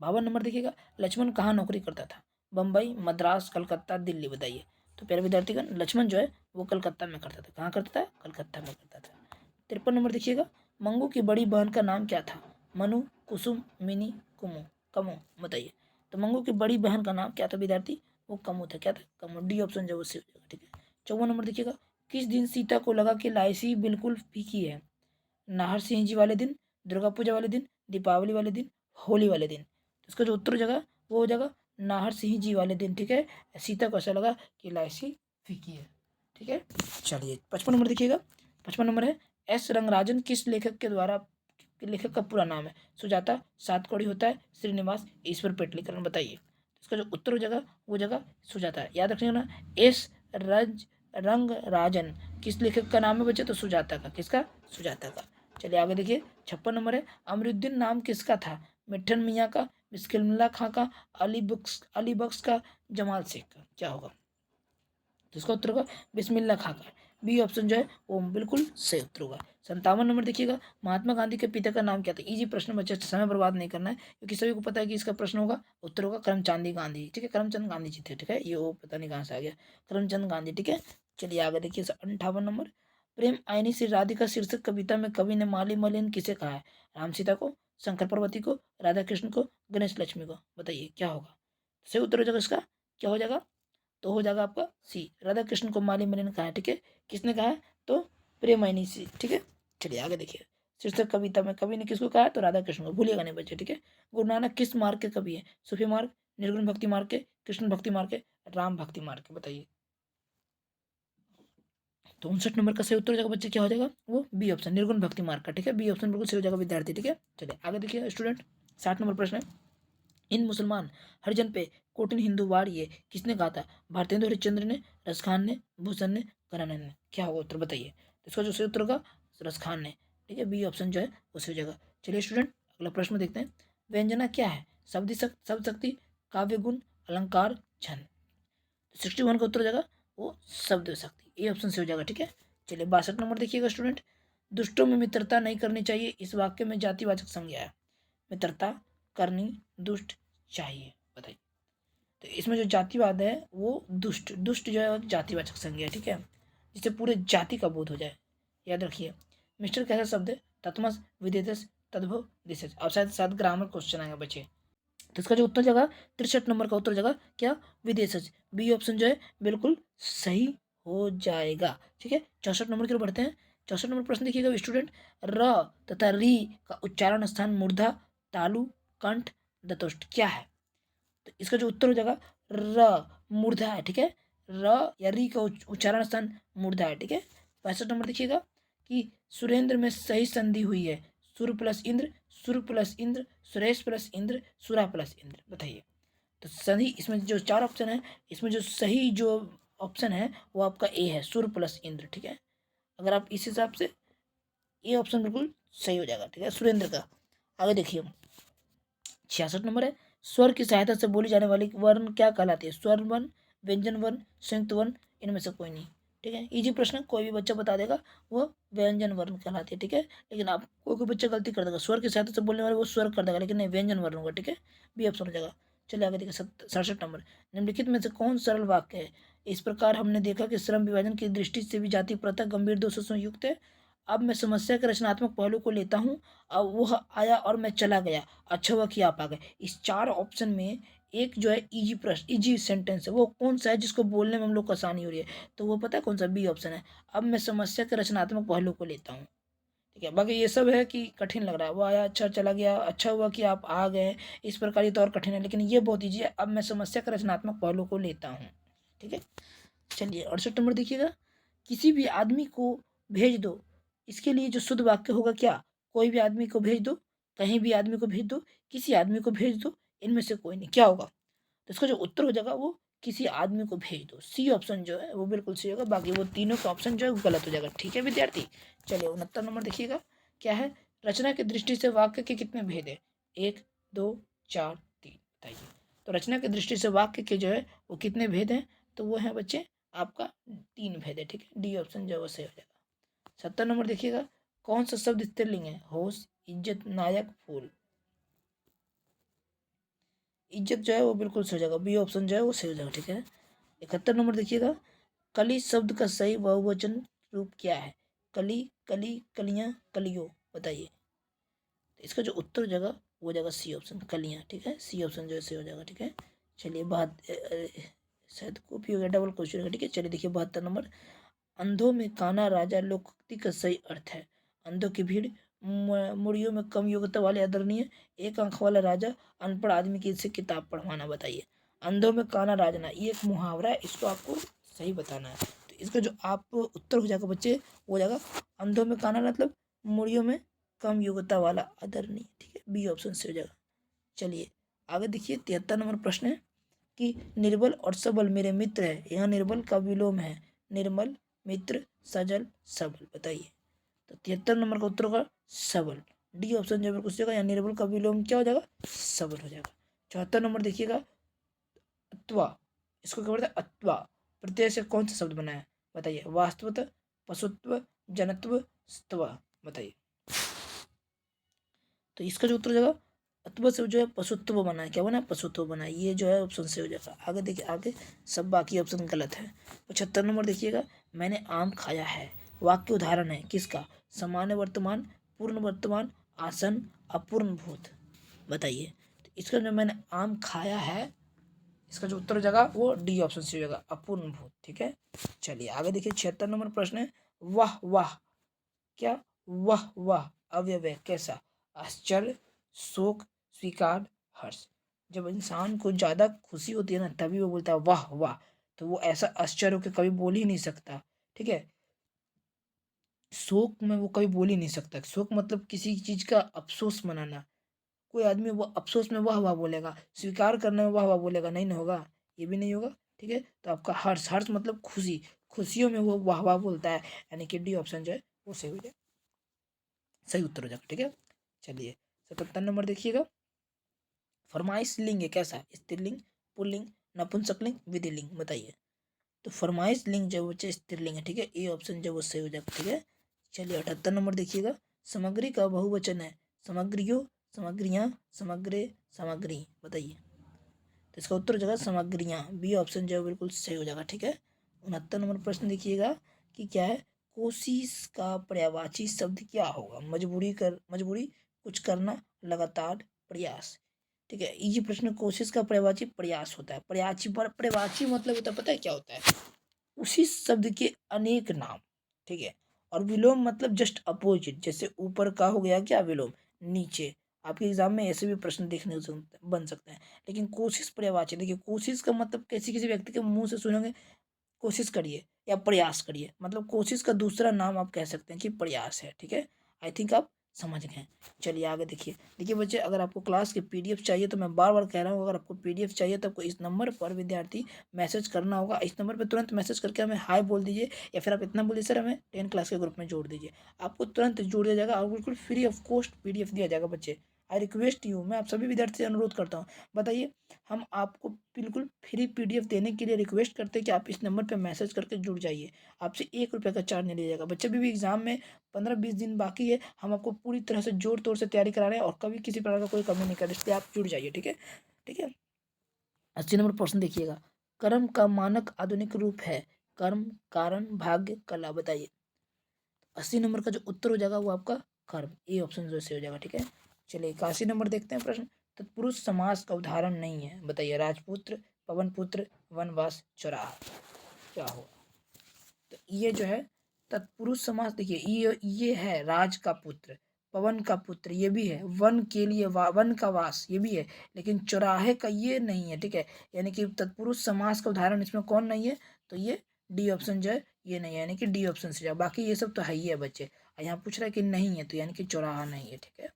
52 नंबर देखिएगा, लक्ष्मण कहाँ नौकरी करता था? बम्बई, मद्रास, कलकत्ता, दिल्ली। बताइए। तो प्यारे विद्यार्थीगण, लक्ष्मण जो है वो कलकत्ता में करता था। कहाँ करता था? कलकत्ता में करता था। 53 नंबर देखिएगा, मंगू की बड़ी बहन का नाम क्या था? मनु, कुसुम, मिनी, कुमु, कमु। बताइए। तो मंगू की बड़ी बहन का नाम क्या था विद्यार्थी? वो कमु था। क्या था? कमु। डी ऑप्शन जो है वो सही हो जाएगा। ठीक है, 54 नंबर देखिएगा, किस दिन सीता को लगा कि लाइसी बिल्कुल फीकी है? नाहर सिंह जी वाले दिन, दुर्गा पूजा वाले दिन, दीपावली वाले दिन, होली वाले दिन। तो इसका जो उत्तर हो जाएगा वो हो जाएगा नाहर सिंह जी वाले दिन। ठीक है, सीता को ऐसा लगा कि इलायची फीकी है। ठीक है, चलिए 55 नंबर देखिएगा। 55 नंबर है एस रंगराजन किस लेखक के द्वारा, लेखक का पूरा नाम है? सुजाता, सातकड़ी होता है, श्रीनिवास, ईश्वर पेटलीकरण। बताइए इसका जो उत्तर हो जाएगा वो जगह सुजाता है। याद रखिएगा ना, एस रंगराजन किस लेखक का नाम है बच्चे? तो सुजाता का। किसका? सुजाता का। चलिए आगे देखिए 56 नंबर है अमरुद्दीन नाम किसका था? मिट्ठन मियाँ का, बिस्मिल्लाह खां का, अली बख्श का, जमाल शेख का। क्या होगा? तो इसका उत्तर होगा बिस्मिल्लाह खां का। बी ऑप्शन जो है वो बिल्कुल सही उत्तर होगा। 57 नंबर देखिएगा महात्मा गांधी के पिता का नाम क्या था? इजी प्रश्न बच्चे, समय बर्बाद नहीं करना है क्योंकि सभी को पता है कि इसका प्रश्न होगा, उत्तर होगा करमचंद गांधी। ठीक है, करमचंद गांधी जी थे। ठीक है, ये वो पता नहीं कहाँ से आ गया, करमचंद गांधी। ठीक है, चलिए आगे देखिए 58 नंबर प्रेम आयनी श्री राधिका शीर्षक कविता में कवि ने माली मलिन किसे कहा है? राम सीता को, शंकर पार्वती को, राधा कृष्ण को, गणेश लक्ष्मी को। बताइए क्या होगा? सही उत्तर हो जाएगा इसका, क्या हो जाएगा? तो हो जाएगा आपका सी, राधा कृष्ण को माली मलिन कहा है। ठीक है, किसने कहा है? तो प्रेमायनी सी। ठीक है, चलिए आगे देखिए शीर्षक कविता में कवि ने किसको कहा है? तो राधा कृष्ण को, भूलिएगा नहीं बच्चे। ठीक है, गुरु नानक किस मार्ग के कवि है? सूफी मार्ग, निर्गुण भक्ति मार्ग के, कृष्ण भक्ति मार्ग के, राम भक्ति मार्ग के। बताइए तो 59 नंबर का सही उत्तर हो जाएगा बच्चे, क्या हो जाएगा? वो बी ऑप्शन, निर्गुण भक्ति मार्ग का। ठीक है, बी ऑप्शन बिल्कुल सही हो जाएगा विद्यार्थी। ठीक है, चलिए आगे देखिए स्टूडेंट 60 नंबर प्रश्न है इन मुसलमान हरिजन पे कोटिन हिंदू वार ये किसने कहा था? भारतेंदु हरिश्चंद्र ने, रसखान ने, भूषण ने, करण ने। क्या होगा उत्तर? बताइए तो इसका जो सही उत्तर होगा रसखान ने। ठीक है, बी ऑप्शन जो है वो सही जगह। चलिए स्टूडेंट अगला प्रश्न देखते हैं। व्यंजना क्या है? शब्द शक्ति, काव्य गुण, अलंकार, छंद। 61 का उत्तर हो जाएगा वो शब्द शक्ति, ए ऑप्शन से हो जाएगा। ठीक है, चलिए 62 नंबर देखिएगा स्टूडेंट दुष्टों में मित्रता नहीं करनी चाहिए इस वाक्य में जातिवाचक संज्ञा है? मित्रता, करनी, दुष्ट, चाहिए। बताइए तो इसमें जो जातिवाद है वो दुष्ट, दुष्ट जो है जातिवाचक संज्ञा है। ठीक है, जिससे पूरे जाति का बोध हो जाए। याद रखिए मिस्टर कैसा शब्द है? तत्मस, विदेतस, तद्भव, दिशज। अब शायद शायद ग्रामर क्वेश्चन आएगा बच्चे। तो इसका जो उत्तर जगह 63 नंबर का उत्तर जगह क्या? विदेशज। बी ऑप्शन जो है बिल्कुल सही हो जाएगा। ठीक है, 64 नंबर की ओर बढ़ते हैं। 64 नंबर प्रश्न देखिएगा स्टूडेंट र तथा री का उच्चारण स्थान मूर्धा, तालु, कंठ, दतोष्ट क्या है? तो इसका जो उत्तर हो जाएगा र, मूर्धा है। ठीक है, र या री का उच्चारण स्थान मूर्धा है। ठीक है, 65 नंबर देखिएगा कि सुरेंद्र में सही संधि हुई है सुर प्लस इंद्र, सुर प्लस इंद्र, सुरेश प्लस इंद्र, सुरा प्लस इंद्र। बताइए तो सही इसमें जो चार ऑप्शन है इसमें जो सही जो ऑप्शन है वो आपका ए है, सुर प्लस इंद्र। ठीक है, अगर आप इस हिसाब से ए ऑप्शन बिल्कुल सही हो जाएगा। ठीक है, सुरेंद्र का। आगे देखिए 66 नंबर है स्वर की सहायता से बोली जाने वाली वर्ण क्या कहलाती है? स्वर वर्ण, व्यंजन वर्ण, संयुक्त वर्ण, इनमें से कोई नहीं। ठीक है, इजी प्रश्न, कोई भी बच्चा बता देगा वो व्यंजन वर्ण कहलाती है। ठीक है, लेकिन आप कोई बच्चा गलती कर देगा, स्वर की सहायता से बोलने वाले वो स्वर कर देगा लेकिन नहीं, व्यंजन वर्ण होगा। ठीक है, बी ऑप्शन हो जाएगा। चलिए आगे देखिए 67 नंबर निम्नलिखित में से कौन सरल वाक्य है? इस प्रकार हमने देखा कि श्रम विभाजन की दृष्टि से भी जाति प्रथा गंभीर दोषों से युक्त है। अब मैं समस्या के रचनात्मक पहलू को लेता हूँ। अब वह आया और मैं चला गया, अच्छा हुआ कि आप आ गए। इस चार ऑप्शन में एक जो है इजी प्रश्न, इजी सेंटेंस है, वो कौन सा है जिसको बोलने में हम लोग को आसानी हो रही है? तो वो पता है कौन सा? बी ऑप्शन है, अब मैं समस्या के रचनात्मक पहलू को लेता हूँ। ठीक है, बाकी ये सब है कि कठिन लग रहा है, वो आया अच्छा चला गया, अच्छा हुआ कि आप आ गए, इस प्रकार ये तो और कठिन है, लेकिन ये बहुत ईजी है, अब मैं समस्या के रचनात्मक पहलू को लेता हूँ। ठीक है, चलिए 68 नंबर देखिएगा किसी भी आदमी को भेज दो, इसके लिए जो शुद्ध वाक्य होगा क्या? कोई भी आदमी को भेज दो, कहीं भी आदमी को भेज दो, किसी आदमी को भेज दो, इनमें से कोई नहीं। क्या होगा? तो इसका जो उत्तर हो जाएगा वो किसी आदमी को भेज दो, सी ऑप्शन जो है वो बिल्कुल सही होगा, बाकी वो तीनों का ऑप्शन जो है वो गलत हो जाएगा। ठीक है विद्यार्थी, चलिए 69 नंबर देखिएगा क्या है? रचना की दृष्टि से वाक्य के कितने भेद है? 1, 2, 4, 3। बताइए तो रचना की दृष्टि से वाक्य के जो है वो कितने भेद हैं? तो वो है बच्चे आपका 3 भेद है। ठीक है, डी ऑप्शन जो है वो सही हो जाएगा। 70 नंबर देखिएगा कौन सा शब्द स्त्रीलिंग है? होश, इज्जत, नायक, फूल। इज्जत जो है वो बिल्कुल सही हो जाएगा, बी ऑप्शन जो है वो सही हो जाएगा। ठीक है, 71 नंबर देखिएगा कली शब्द का सही बहुवचन रूप क्या है? कली, कली, कलियां, कलियों। बताइए तो इसका जो उत्तर हो जाएगा वो हो जाएगा सी ऑप्शन, कलियां। ठीक है, सी ऑप्शन जो है सही हो जाएगा। ठीक है, चलिए बात शायद कॉपी हो गया, डबल क्वेश्चन होगा। ठीक है, चलिए देखिए 72 नंबर अंधों में काना राजा लोकोक्ति का सही अर्थ है? अंधों की भीड़, मुड़ियों में कम योग्यता वाले आदरणीय, एक आंख वाला राजा, अनपढ़ आदमी की से किताब पढ़वाना। बताइए। अंधों में काना राजना, ये एक मुहावरा है, इसको आपको सही बताना है। तो इसका जो आप उत्तर हो जाएगा बच्चे, वो हो जाएगा अंधों में काना मतलब मुड़ियों में कम योग्यता वाला आदरणीय। ठीक है, बी ऑप्शन से हो जाएगा। चलिए आगे देखिए, 73 नंबर प्रश्न है कि निर्बल और सबल मेरे मित्र है। यहाँ निर्बल का विलोम है निर्मल, मित्र, सजल, सबल। बताइए। तो 73 नंबर का उत्तर होगा सबल। डी ऑप्शन जो कुछ देगा, या निर्बल का विलोम क्या हो जाएगा, सबल हो जाएगा। 74 नंबर देखिएगा, अत्वा, इसको क्या बोलते हैं, अत्वा प्रत्यय से कौन सा शब्द बना है। बताइए। वास्तवत्व, पशुत्व, जनत्व, स्तव। बताइए। तो इसका जो उत्तर हो जाएगा, अत्व से जो है पशुत्व बना है। क्या बना है, पशुत्व बना है। ये जो है ऑप्शन से हो जाएगा। आगे देखिए, आगे सब बाकी ऑप्शन गलत है। 75 नंबर देखिएगा, मैंने आम खाया है। वाक्य उदाहरण है किसका, सामान्य वर्तमान, पूर्ण वर्तमान, आसन, अपूर्ण भूत। बताइए। तो इसका जो मैंने आम खाया है, इसका जो उत्तर हो जाएगा वो डी ऑप्शन से हो जाएगा, अपूर्ण भूत। ठीक है। चलिए आगे देखिए, 76 नंबर प्रश्न है, वाह वाह, क्या, वाह वाह अव्यय कैसा, आश्चर्य, शोक, स्वीकार, हर्ष। जब इंसान को ज्यादा खुशी होती है ना, तभी वो बोलता है वाह वाह। तो वो ऐसा आश्चर्य होकर कभी बोल ही नहीं सकता। ठीक है। शोक में वो कभी बोल ही नहीं सकता। शोक मतलब किसी चीज का अफसोस मनाना। कोई आदमी वो अफसोस में वाह वाह बोलेगा, स्वीकार करने में वाह वाह बोलेगा, नहीं ना होगा, ये भी नहीं होगा। ठीक है। तो आपका हर्ष, हर्ष मतलब खुशी, खुशियों में वो वाह वाह बोलता है, यानी कि डी ऑप्शन जो है वो सही हो जाए, सही उत्तर हो जाएगा। ठीक है। चलिए 77 नंबर देखिएगा, फरमाइश लिंग है कैसा, स्त्रीलिंग, पुल्लिंग, नपुंसकलिंग, विधिलिंग। बताइए। तो फरमाइश लिंग जो बच्चे स्त्रीलिंग है। ठीक है, ए ऑप्शन जो वो सही हो जाएगा। ठीक है। चलिए 78 नंबर देखिएगा, सामग्री का बहुवचन है सामग्रियों, सामग्रियाँ, समग्रे, सामग्री। बताइए। तो इसका उत्तर हो जाएगा सामग्रियाँ, बी ऑप्शन जो है बिल्कुल सही हो जाएगा। ठीक है। 69 नंबर प्रश्न देखिएगा कि क्या है, कोशिश का पर्यायवाची शब्द क्या होगा, मजबूरी, कुछ करना, लगातार, प्रयास। ठीक है। ये प्रश्न, कोशिश का पर्यायवाची प्रयास होता है। पर्यायवाची मतलब होता है, पता है क्या होता है, उसी शब्द के अनेक नाम। ठीक है। और विलोम मतलब जस्ट अपोजिट, जैसे ऊपर का हो गया क्या विलोम, नीचे। आपके एग्जाम में ऐसे भी प्रश्न देखने को बन सकते हैं। लेकिन कोशिश पर्यायवाची, देखिए कोशिश का मतलब किसी किसी व्यक्ति के मुंह से सुनोगे, कोशिश करिए या प्रयास करिए, मतलब कोशिश का दूसरा नाम आप कह सकते हैं कि प्रयास है। ठीक है। आई थिंक आप समझ गए। चलिए आगे देखिए। देखिए बच्चे, अगर आपको क्लास की पीडीएफ चाहिए, तो मैं बार बार कह रहा हूँ, अगर आपको पीडीएफ चाहिए तो आपको इस नंबर पर विद्यार्थी मैसेज करना होगा। इस नंबर पर तुरंत मैसेज करके हमें हाय बोल दीजिए, या फिर आप इतना बोलिए सर हमें 10 क्लास के ग्रुप में जोड़ दीजिए। आपको तुरंत जोड़ दिया जाएगा और बिल्कुल फ्री ऑफ कॉस्ट पीडीएफ दिया जाएगा। बच्चे आई रिक्वेस्ट यू, मैं आप सभी विद्यार्थी से अनुरोध करता हूँ। बताइए, हम आपको बिल्कुल फ्री पीडीएफ देने के लिए रिक्वेस्ट करते हैं कि आप इस नंबर पर मैसेज करके जुड़ जाइए। आपसे 1 रुपये का चार्ज नहीं लिया जाएगा। बच्चे भी एग्जाम में 15-20 दिन बाकी है, हम आपको पूरी तरह से जोर तोड़ से तैयारी करा रहे हैं और कभी किसी प्रकार का कोई कमी नहीं कर रहे, इसलिए आप जुड़ जाइए। ठीक है। ठीक है। 80 नंबर प्रश्न देखिएगा, कर्म का मानक आधुनिक रूप है कर्म, कारण, भाग्य, कला। बताइए। 80 नंबर का जो उत्तर हो जाएगा वो आपका कर्म, ए ऑप्शन जो से हो जाएगा। ठीक है। चलिए 81 नंबर देखते हैं प्रश्न, तत्पुरुष समास का उदाहरण नहीं है। बताइए। राजपुत्र, पवन पुत्र, वनवास, चौराहा। क्या हुआ, तो ये जो है तत्पुरुष समास, देखिए ये है राज का पुत्र, पवन का पुत्र ये भी है, वन के लिए वन का वास ये भी है, लेकिन चौराहे का ये नहीं है। ठीक है। यानी कि तत्पुरुष समास का उदाहरण इसमें कौन नहीं है, तो ये डी ऑप्शन जो है ये नहीं है, यानी कि डी ऑप्शन से जाओ। बाकी ये सब तो है ही है बच्चे, और यहाँ पूछ रहा है कि नहीं है, तो यानी कि चौराहा नहीं है। ठीक है।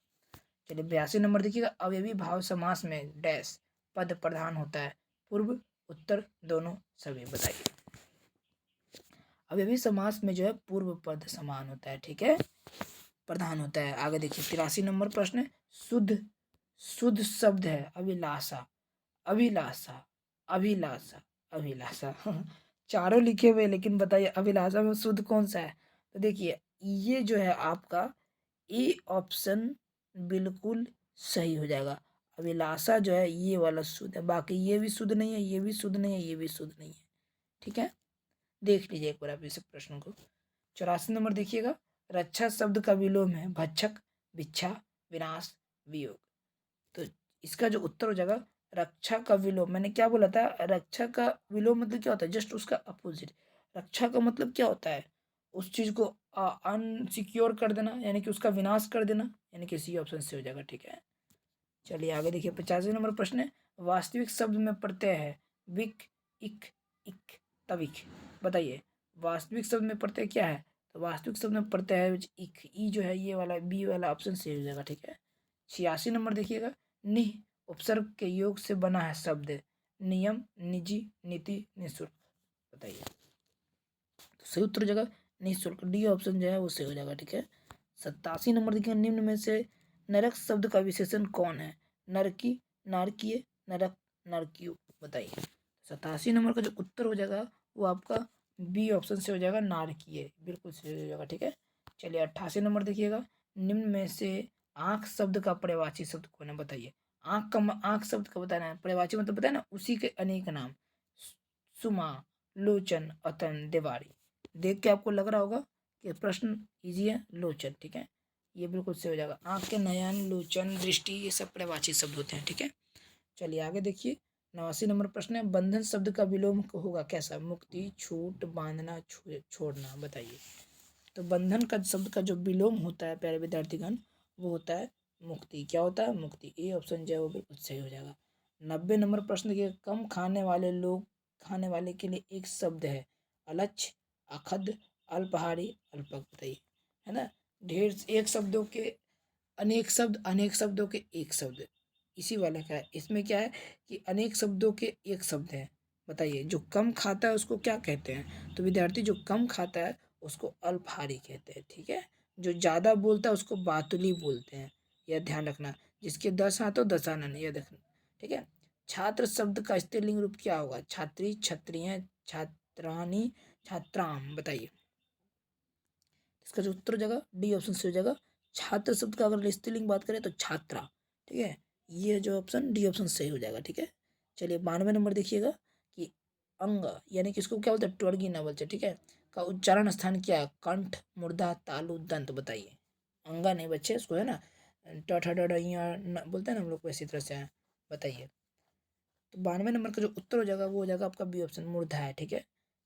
चलिए 82 नंबर देखिएगा, अवयवी भाव समास में डैश पद प्रधान होता है, पूर्व, उत्तर, दोनों, सभी। बताइए। अवयवी समास में जो है पूर्व पद समान होता है। ठीक है, प्रधान होता है। आगे देखिए 83 नंबर प्रश्न है, शुद्ध, शुद्ध शब्द है अभिलाषा, अभिलाषा, अभिलाषा, अभिलाषा। चारों लिखे हुए, लेकिन बताइए अभिलाषा में शुद्ध कौन सा है। तो देखिए ये जो है आपका ए ऑप्शन बिल्कुल सही हो जाएगा। अभिलाषा जो है ये वाला शुद्ध है, बाकी ये भी शुद्ध नहीं है, ये भी शुद्ध नहीं है, ये भी शुद्ध नहीं है। ठीक है। देख लीजिए एक बार आप इस प्रश्न को। 84 नंबर देखिएगा, रक्षा शब्द का विलोम है भक्षक, भिक्षा, विनाश, वियोग। तो इसका जो उत्तर हो जाएगा, रक्षा का विलोम, मैंने क्या बोला था, रक्षा का विलोम मतलब क्या होता है, जस्ट उसका अपोजिट। रक्षा का मतलब क्या होता है, उस चीज़ को अनसिक्योर कर देना, यानी कि उसका विनाश कर देना, यानी कि सी ऑप्शन से हो जाएगा। ठीक है, चलिए आगे देखिए 50वें नंबर प्रश्न है, वास्तविक शब्द में प्रत्यय है विक, इक, इक, तविक। बताइए वास्तविक शब्द में प्रत्यय क्या है? तो वास्तविक शब्द में प्रत्यय है इक, ई जो है ये वाला बी वाला ऑप्शन से हो जाएगा। ठीक है, 86 नंबर देखिएगा, निह उपसर्ग के योग से बना है शब्द नियम, निजी, नीति, निःशुल्क। बताइए तो सही उत्तर हो जाएगा निःशुल्क, डी ऑप्शन जो है वो सही हो जाएगा। ठीक है, 87 नंबर देखिए, निम्न में से नरक शब्द का विशेषण कौन है? नरकी, नारकीय, नरक, नरकियो। बताइए 87 नंबर का जो उत्तर हो जाएगा वो आपका बी ऑप्शन से हो जाएगा, नारकीय, बिल्कुल सही हो जाएगा। ठीक है, चलिए 88 नंबर देखिएगा, निम्न में से आंख शब्द का पर्यायवाची शब्द कौन है? बताइए आंख शब्द का बताना है, पर्यायवाची मतलब बताया ना, उसी के अनेक नाम, सुमा, लोचन, अतन, देवारी। देख के आपको लग रहा होगा कि प्रश्न इजी है, लोचन। ठीक है, ये बिल्कुल सही हो जाएगा, आंख के नयन, लोचन, दृष्टि, ये सब पर्यायवाची शब्द होते हैं। ठीक है, चलिए आगे देखिए 89 नंबर प्रश्न है, बंधन शब्द का विलोम होगा कैसा? मुक्ति, छूट, बांधना, छोड़ना। बताइए तो बंधन का शब्द का जो विलोम होता है प्यारे विद्यार्थीगण, वो होता है मुक्ति। क्या होता है? मुक्ति। ए ऑप्शन जो है वो बिल्कुल सही हो जाएगा। 90 नंबर प्रश्न के, कम खाने वाले लोग खाने वाले के लिए एक शब्द है अलक्ष्य, अखद, अल्पहारी, अल्पक। बताइए है ना, ढेर एक शब्दों के अनेक शब्द, अनेक शब्दों के एक शब्द, इसी वाला का है। इसमें क्या है कि अनेक शब्दों के एक शब्द है। बताइए जो कम खाता है उसको क्या कहते हैं? तो विद्यार्थी जो कम खाता है उसको अल्पहारी कहते हैं। ठीक है, जो ज़्यादा बोलता है उसको बातुली बोलते हैं, यह ध्यान रखना। जिसके 10 हाथ हो 10 आना नहीं, यह देखना। ठीक है, छात्र शब्द का स्त्रीलिंग रूप क्या होगा? छात्री, क्षत्रिय, छात्रानी, छात्राम। बताइए इसका जो उत्तर हो जाएगा डी ऑप्शन से हो जाएगा, छात्र शब्द का अगर स्त्रीलिंग बात करें तो छात्रा। ठीक है, ये जो ऑप्शन डी ऑप्शन सही हो जाएगा। ठीक है, चलिए 92 नंबर देखिएगा कि अंग, यानी कि इसको क्या बोलते हैं? ट्वर्गीय नवल से। ठीक है, का उच्चारण स्थान क्या है? कंठ, मुर्दा, तालु, दंत। बताइए अंगा नहीं बच्चे, इसको है ना बोलते हैं ना हम लोग को, इसी तरह से है। बताइए तो 92 नंबर का जो उत्तर हो जाएगा वो हो जाएगा आपका बी ऑप्शन, मूर्धा है। ठीक है,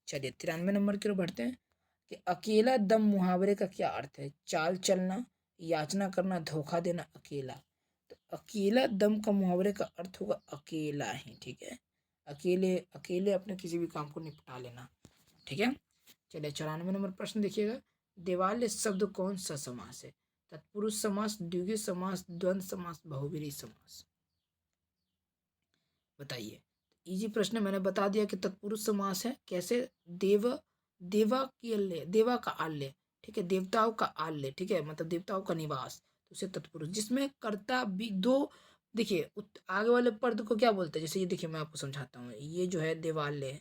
चलिए 93 नंबर की ओर बढ़ते हैं कि अकेला दम मुहावरे का क्या अर्थ है? चाल चलना, याचना करना, धोखा देना, अकेला। तो अकेला दम का मुहावरे का अर्थ होगा अकेला ही। ठीक है, अकेले अकेले अपने किसी भी काम को निपटा लेना। ठीक है, चलिए 94 नंबर प्रश्न देखिएगा, देवालय शब्द कौन सा समास है? तत्पुरुष समास, द्विगुण समास, द्वंद्व समास, बहुब्रीहि समास। बताइए इजी प्रश्न है, मैंने बता दिया कि तत्पुरुष समास है। कैसे? देव, देवा की आल्य, देवा का आल्य। ठीक है, देवताओं का आल्य। ठीक है, मतलब देवताओं का निवास, तो उसे तत्पुरुष, जिसमें कर्ता भी दो। देखिए आगे वाले पद को क्या बोलते हैं? जैसे ये देखिए मैं आपको समझाता हूँ, ये जो है देवालय,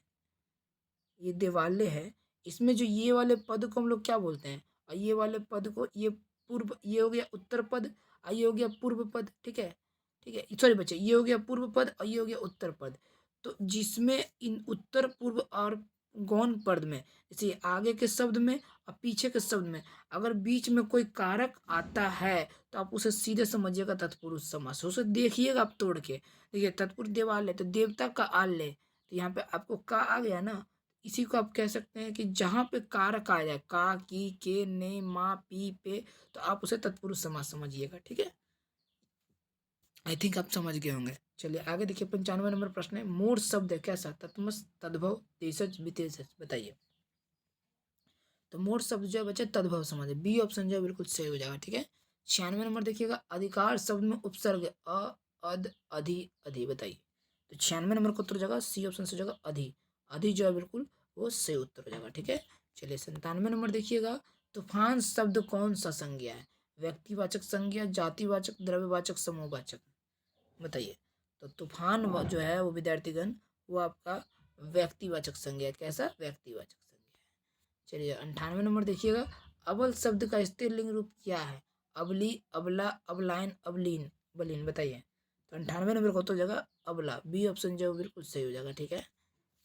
ये देवालय है, इसमें जो ये वाले पद को हम लोग क्या बोलते हैं? और ये वाले पद को, ये पूर्व, ये हो गया उत्तर पद, और ये हो गया पूर्व पद। ठीक है, ठीक है, सॉरी बच्चे, ये हो गया पूर्व पद और ये हो गया उत्तर पद। तो जिसमें इन उत्तर, पूर्व और गौण पद में, जैसे ये आगे के शब्द में और पीछे के शब्द में अगर बीच में कोई कारक आता है तो आप उसे सीधे समझिएगा तत्पुरुष समास। उसे देखिएगा आप तोड़ के, देखिए तत्पुरुष देवालय तो देवता का आलय, तो यहाँ पे आपको का आ गया ना, इसी को आप कह सकते हैं कि जहाँ पे कारक आ जाए, का, की, के, ने, मा, पी, पे, तो आप उसे तत्पुरुष समास समझिएगा। ठीक है, आई थिंक आप समझ गए होंगे। चलिए आगे देखिए 95 नंबर प्रश्न है, मूढ़ शब्द है कैसा? तत्मस, तद्भव, देशज, विशेषज। बताइए तो मूढ़ शब्द जो है बच्चे तद्भव समझे, बी ऑप्शन जो है बिल्कुल सही हो जाएगा। ठीक है, 96 नंबर देखिएगा, अधिकार शब्द में उपसर्ग अ, अद, अधि, अधि। बताइए तो 96 नंबर का उत्तर हो जाएगा सी ऑप्शन से हो जाएगा अधि, अधि जो है बिल्कुल वो सही उत्तर हो जाएगा। ठीक है, चलिए 97 नंबर देखिएगा, तूफान शब्द कौन सा संज्ञा है? व्यक्तिवाचक संज्ञा, जातिवाचक, द्रव्यवाचक, समूहवाचक। बताइए तो तूफान जो है वो विद्यार्थीगण वो आपका व्यक्तिवाचक संज्ञा है। कैसा? व्यक्तिवाचक संज्ञा है। चलिए 98 नंबर देखिएगा, अबल शब्द का स्त्रीलिंग रूप क्या है? अबली, अबला, अबलायन, अबलीन, बलीन। बताइए तो 98 नंबर का उत्तर हो जाएगा अबला, बी ऑप्शन जो है बिल्कुल सही हो जाएगा। ठीक है,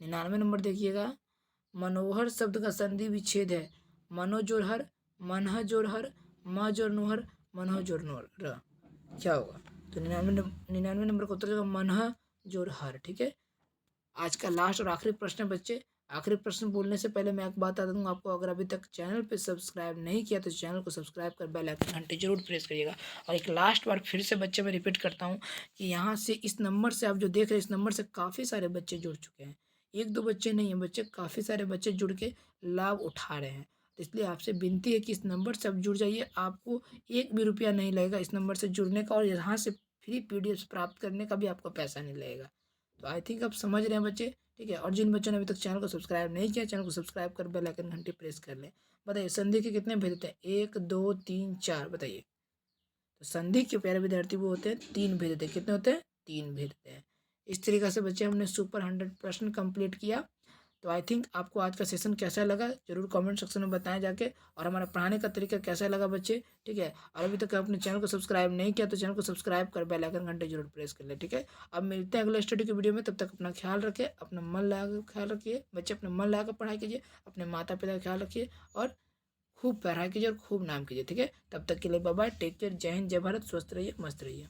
99 नंबर देखिएगा, मनोहर शब्द का संधि विच्छेद है मनोजोरहर, मनह जोरहर, म जोर नोहर, मनह जोर नोर र। क्या होगा? तो 99 नंबर का उत्तर हो जाएगा मनह जोरहर। ठीक है, आज का लास्ट और आखिरी प्रश्न है बच्चे, आखिरी प्रश्न बोलने से पहले मैं एक बात बता दूंगा आपको, अगर अभी तक चैनल पे सब्सक्राइब नहीं किया तो चैनल को सब्सक्राइब कर बेल आइकन घंटी जरूर प्रेस करिएगा। और एक लास्ट बार फिर से बच्चे मैं रिपीट करता हूँ कि यहाँ से इस नंबर से आप जो देख रहे हैं, इस नंबर से काफ़ी सारे बच्चे जुड़ चुके हैं। एक दो बच्चे नहीं हैं, बच्चे काफ़ी सारे बच्चे जुड़ के लाभ उठा रहे हैं। तो इसलिए आपसे विनती है कि इस नंबर से आप जुड़ जाइए, आपको एक भी रुपया नहीं लगेगा इस नंबर से जुड़ने का, और यहाँ से फ्री पीडीएफ प्राप्त करने का भी आपको पैसा नहीं लगेगा। तो आई थिंक आप समझ रहे हैं बच्चे, ठीक है। और जिन बच्चों ने अभी तक चैनल को सब्सक्राइब नहीं किया, चैनल को सब्सक्राइब कर बेल आइकन घंटी प्रेस कर लें। बताइए संधि के कितने भेद होते हैं? 1 2 3 4, बताइए। तो संधि के प्यारे विद्यार्थी वो होते हैं 3 भेद होते हैं। कितने होते हैं? 3 भेद होते हैं। इस तरीके से बच्चे हमने सुपर 100 प्रश्न कंप्लीट किया। तो आई थिंक आपको आज का सेशन कैसा लगा जरूर कमेंट सेक्शन में बताएं जाके, और हमारा पढ़ाने का तरीका कैसा लगा बच्चे, ठीक है। और अभी तक आपने चैनल को सब्सक्राइब नहीं किया तो चैनल को सब्सक्राइब कर बेल आइकन घंटे जरूर प्रेस कर ले, ठीक है। अब मिलते हैं अगले स्टडी की वीडियो में, तब तक अपना ख्याल रखें, अपना मन लगा कर ख्याल रखिए बच्चे, अपना मन लगा कर पढ़ाई कीजिए, अपने माता पिता का ख्याल रखिए, और खूब पढ़ाई कीजिए और खूब नाम कीजिए, ठीक है। तब तक के लिए बाय बाय, टेक केयर, जय हिंद, जय भारत, स्वस्थ रहिए, मस्त रहिए।